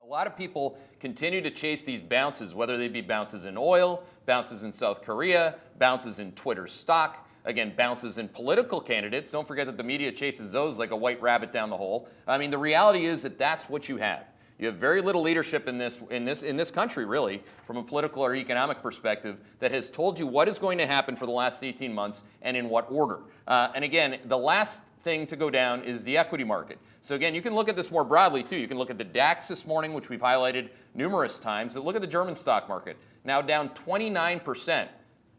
A lot of people continue to chase these bounces, whether they be bounces in oil, bounces in South Korea, bounces in Twitter stock, again, bounces in political candidates. Don't forget that the media chases those like a white rabbit down the hole. I mean, the reality is that that's what you have. You have very little leadership in this country, really, from a political or economic perspective, that has told you what is going to happen for the last 18 months and in what order. And again, the last thing to go down is the equity market. So again, you can look at this more broadly too. You can look at the DAX this morning, which we've highlighted numerous times. But look at the German stock market, now down 29%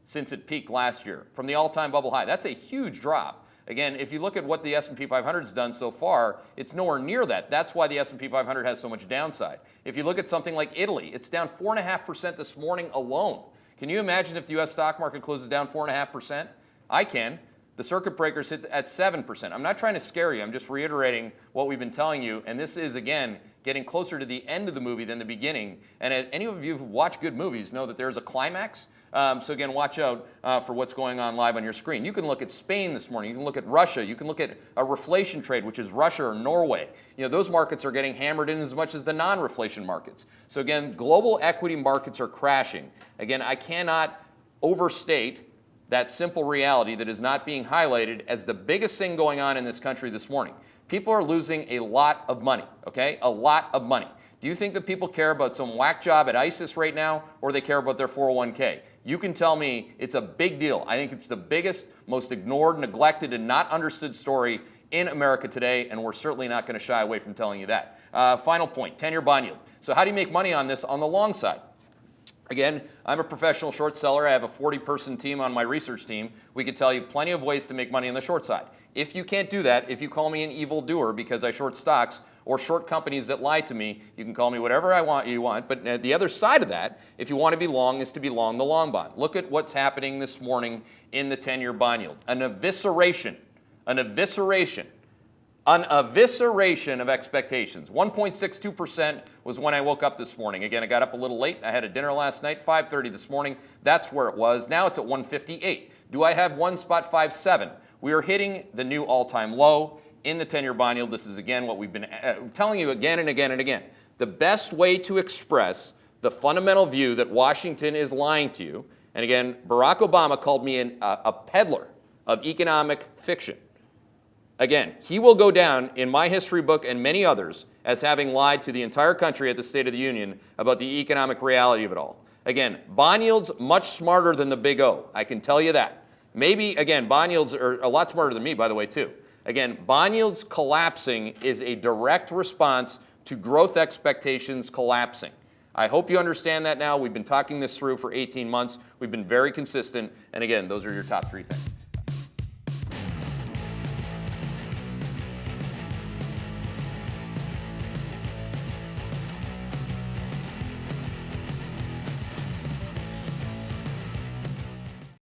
since it peaked last year from the all-time bubble high. That's a huge drop. Again, if you look at what the S&P 500 has done so far, it's nowhere near that. That's why the S&P 500 has so much downside. If you look at something like Italy, it's down 4.5% this morning alone. Can you imagine if the U.S. stock market closes down 4.5%? I can. The circuit breaker sits at 7%. I'm not trying to scare you. I'm just reiterating what we've been telling you. And this is, again, getting closer to the end of the movie than the beginning. And any of you who've watched good movies know that there's a climax. So again, watch out for what's going on live on your screen. You can look at Spain this morning. You can look at Russia. You can look at a reflation trade, which is Russia or Norway. You know, those markets are getting hammered in as much as the non-reflation markets. So again, global equity markets are crashing. Again, I cannot overstate that simple reality that is not being highlighted as the biggest thing going on in this country this morning. People are losing a lot of money, okay? A lot of money. Do you think that people care about some whack job at ISIS right now, or they care about their 401k? You can tell me it's a big deal. I think it's the biggest, most ignored, neglected, and not understood story in America today, and we're certainly not going to shy away from telling you that. Final point, 10-year bond yield. So how do you make money on this on the long side? Again, I'm a professional short seller. I have a 40-person team on my research team. We could tell you plenty of ways to make money on the short side. If you can't do that, if you call me an evildoer because I short stocks or short companies that lie to me, you can call me whatever you want. But the other side of that, if you want to be long, is to be long the long bond. Look at what's happening this morning in the 10-year bond yield. An evisceration of expectations. 1.62% was when I woke up this morning. Again, I got up a little late. I had a dinner last night, 5:30 this morning. That's where it was. Now it's at 158. Do I have 1.57? We are hitting the new all-time low in the 10-year bond yield. This is, again, what we've been telling you again and again and again. The best way to express the fundamental view that Washington is lying to you, and again, Barack Obama called me a peddler of economic fiction. Again, he will go down in my history book and many others as having lied to the entire country at the State of the Union about the economic reality of it all. Again, bond yields much smarter than the big O. I can tell you that. Maybe, again, bond yields are a lot smarter than me, by the way, too. Again, bond yields collapsing is a direct response to growth expectations collapsing. I hope you understand that now. We've been talking this through for 18 months. We've been very consistent. And again, those are your top three things.